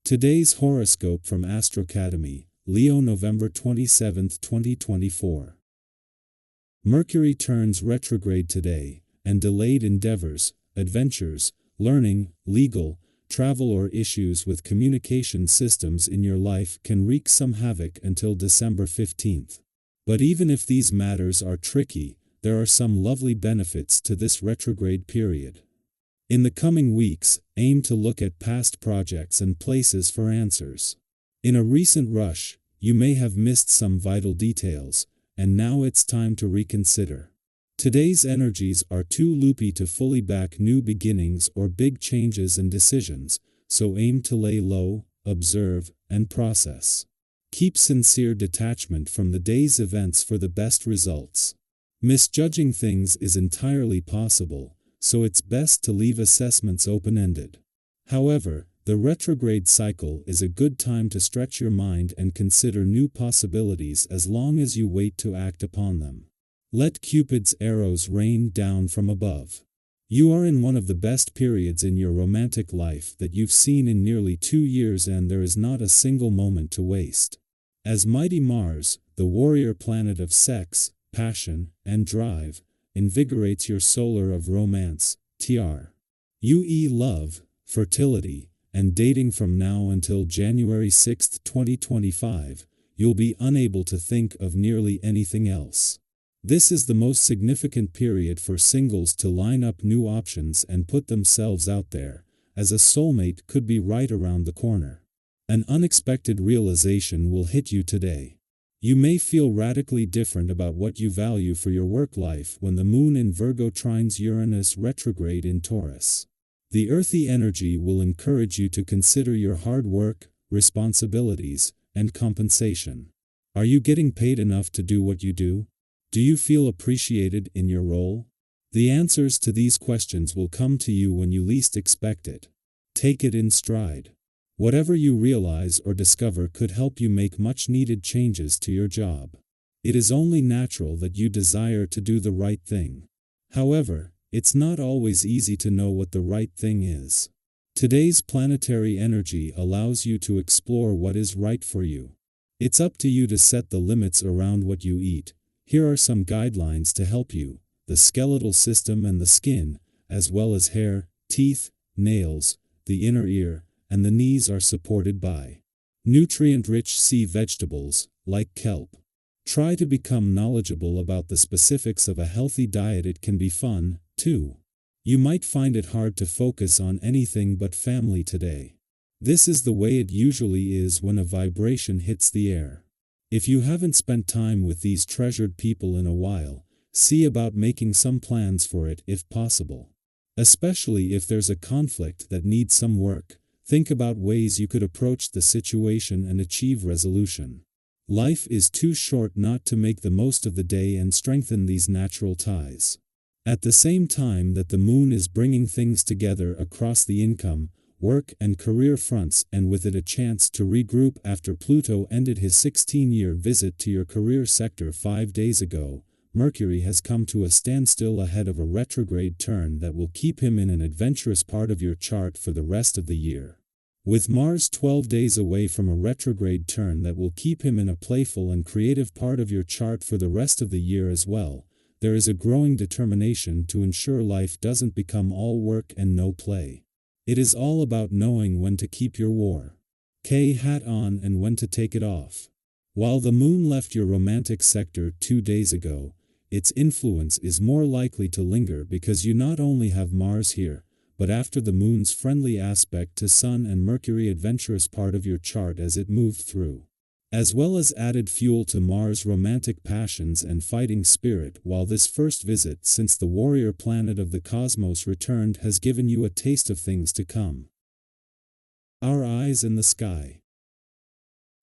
Today's horoscope from AstroCademy, Leo November 27, 2024. Mercury turns retrograde today, and delayed endeavors, adventures, learning, legal, travel or issues with communication systems in your life can wreak some havoc until December 15th. But even if these matters are tricky, there are some lovely benefits to this retrograde period. In the coming weeks, aim to look at past projects and places for answers. In a recent rush, you may have missed some vital details, and now it's time to reconsider. Today's energies are too loopy to fully back new beginnings or big changes and decisions, so aim to lay low, observe, and process. Keep sincere detachment from the day's events for the best results. Misjudging things is entirely possible, so it's best to leave assessments open-ended. However, the retrograde cycle is a good time to stretch your mind and consider new possibilities as long as you wait to act upon them. Let Cupid's arrows rain down from above. You are in one of the best periods in your romantic life that you've seen in nearly 2 years, and there is not a single moment to waste. As mighty Mars, the warrior planet of sex, passion, and drive, invigorates your solar of romance, UE love, fertility, and dating from now until January 6, 2025, you'll be unable to think of nearly anything else. This is the most significant period for singles to line up new options and put themselves out there, as a soulmate could be right around the corner. An unexpected realization will hit you today. You may feel radically different about what you value for your work life when the moon in Virgo trines Uranus retrograde in Taurus. The earthy energy will encourage you to consider your hard work, responsibilities, and compensation. Are you getting paid enough to do what you do? Do you feel appreciated in your role? The answers to these questions will come to you when you least expect it. Take it in stride. Whatever you realize or discover could help you make much-needed changes to your job. It is only natural that you desire to do the right thing. However, it's not always easy to know what the right thing is. Today's planetary energy allows you to explore what is right for you. It's up to you to set the limits around what you eat. Here are some guidelines to help you: the skeletal system and the skin, as well as hair, teeth, nails, the inner ear, and the knees are supported by nutrient-rich sea vegetables, like kelp. Try to become knowledgeable about the specifics of a healthy diet. It can be fun, too. You might find it hard to focus on anything but family today. This is the way it usually is when a vibration hits the air. If you haven't spent time with these treasured people in a while, see about making some plans for it if possible. Especially if there's a conflict that needs some work. Think about ways you could approach the situation and achieve resolution. Life is too short not to make the most of the day and strengthen these natural ties. At the same time that the moon is bringing things together across the income, work and career fronts, and with it a chance to regroup after Pluto ended his 16-year visit to your career sector 5 days ago, Mercury has come to a standstill ahead of a retrograde turn that will keep him in an adventurous part of your chart for the rest of the year. With Mars 12 days away from a retrograde turn that will keep him in a playful and creative part of your chart for the rest of the year as well, there is a growing determination to ensure life doesn't become all work and no play. It is all about knowing when to keep your war hat on and when to take it off. While the moon left your romantic sector 2 days ago, its influence is more likely to linger because you not only have Mars here, but after the moon's friendly aspect to Sun and Mercury adventurous part of your chart as it moved through, as well as added fuel to Mars' romantic passions and fighting spirit. While this first visit since the warrior planet of the cosmos returned has given you a taste of things to come. Our eyes in the sky.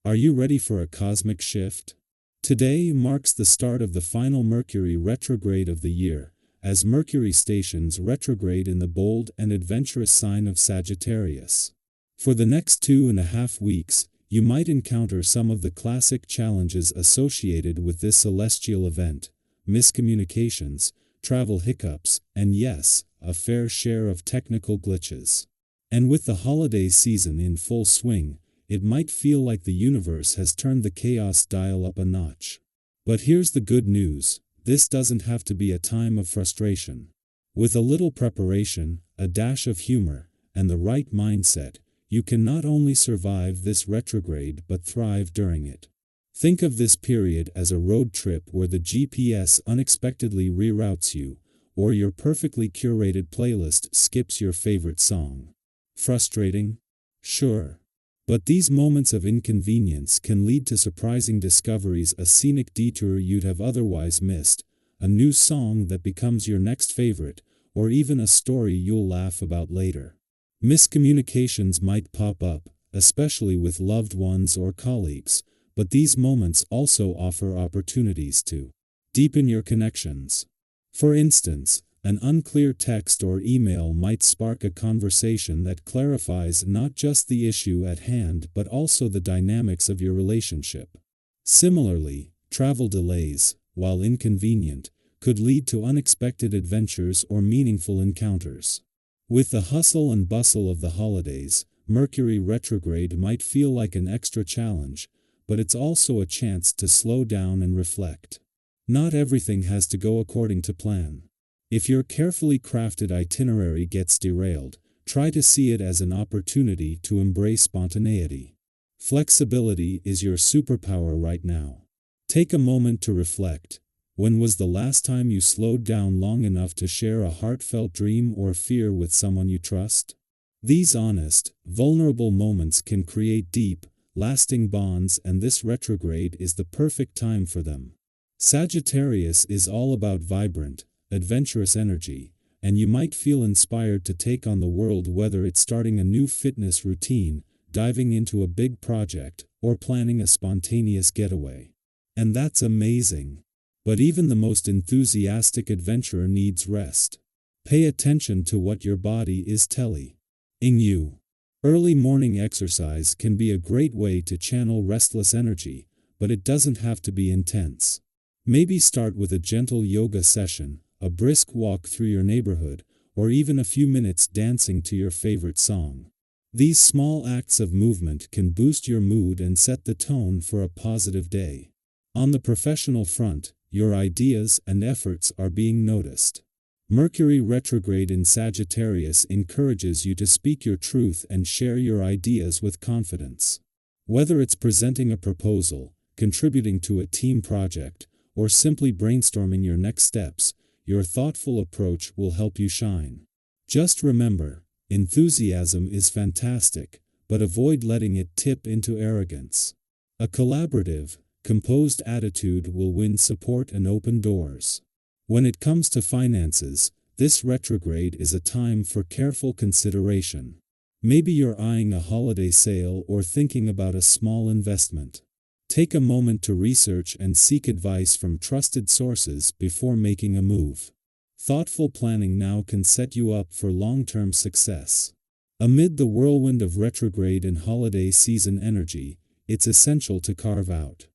Are you ready for a cosmic shift? Today marks the start of the final Mercury retrograde of the year, as Mercury stations retrograde in the bold and adventurous sign of Sagittarius. For the next 2.5 weeks, you might encounter some of the classic challenges associated with this celestial event: miscommunications, travel hiccups, and yes, a fair share of technical glitches. And with the holiday season in full swing, it might feel like the universe has turned the chaos dial up a notch. But here's the good news: this doesn't have to be a time of frustration. With a little preparation, a dash of humor, and the right mindset, you can not only survive this retrograde but thrive during it. Think of this period as a road trip where the GPS unexpectedly reroutes you, or your perfectly curated playlist skips your favorite song. Frustrating? Sure. But these moments of inconvenience can lead to surprising discoveries: a scenic detour you'd have otherwise missed, a new song that becomes your next favorite, or even a story you'll laugh about later. Miscommunications might pop up, especially with loved ones or colleagues, but these moments also offer opportunities to deepen your connections. For instance, an unclear text or email might spark a conversation that clarifies not just the issue at hand but also the dynamics of your relationship. Similarly, travel delays, while inconvenient, could lead to unexpected adventures or meaningful encounters. With the hustle and bustle of the holidays, Mercury retrograde might feel like an extra challenge, but it's also a chance to slow down and reflect. Not everything has to go according to plan. If your carefully crafted itinerary gets derailed, try to see it as an opportunity to embrace spontaneity. Flexibility is your superpower right now. Take a moment to reflect. When was the last time you slowed down long enough to share a heartfelt dream or fear with someone you trust? These honest, vulnerable moments can create deep, lasting bonds, and this retrograde is the perfect time for them. Sagittarius is all about vibrant, adventurous energy, and you might feel inspired to take on the world, whether it's starting a new fitness routine, diving into a big project, or planning a spontaneous getaway. And that's amazing. But even the most enthusiastic adventurer needs rest. Pay attention to what your body is telling you. Early morning exercise can be a great way to channel restless energy, but it doesn't have to be intense. Maybe start with a gentle yoga session, a brisk walk through your neighborhood, or even a few minutes dancing to your favorite song. These small acts of movement can boost your mood and set the tone for a positive day. On the professional front, your ideas and efforts are being noticed. Mercury retrograde in Sagittarius encourages you to speak your truth and share your ideas with confidence. Whether it's presenting a proposal, contributing to a team project, or simply brainstorming your next steps, your thoughtful approach will help you shine. Just remember, enthusiasm is fantastic, but avoid letting it tip into arrogance. A collaborative, composed attitude will win support and open doors. When it comes to finances, this retrograde is a time for careful consideration. Maybe you're eyeing a holiday sale or thinking about a small investment. Take a moment to research and seek advice from trusted sources before making a move. Thoughtful planning now can set you up for long-term success. Amid the whirlwind of retrograde and holiday season energy, it's essential to carve out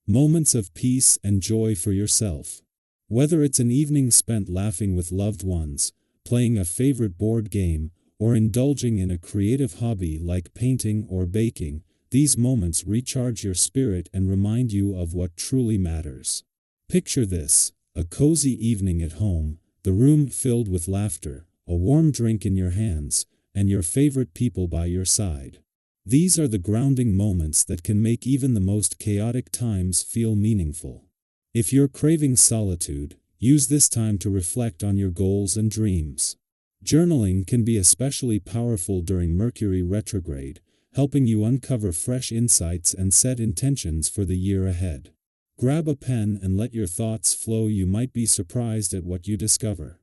moments of peace and joy for yourself. Whether it's an evening spent laughing with loved ones, playing a favorite board game, or indulging in a creative hobby like painting or baking, these moments recharge your spirit and remind you of what truly matters. Picture this: a cozy evening at home, the room filled with laughter, a warm drink in your hands, and your favorite people by your side. These are the grounding moments that can make even the most chaotic times feel meaningful. If you're craving solitude, use this time to reflect on your goals and dreams. Journaling can be especially powerful during Mercury retrograde, helping you uncover fresh insights and set intentions for the year ahead. Grab a pen and let your thoughts flow. You might be surprised at what you discover.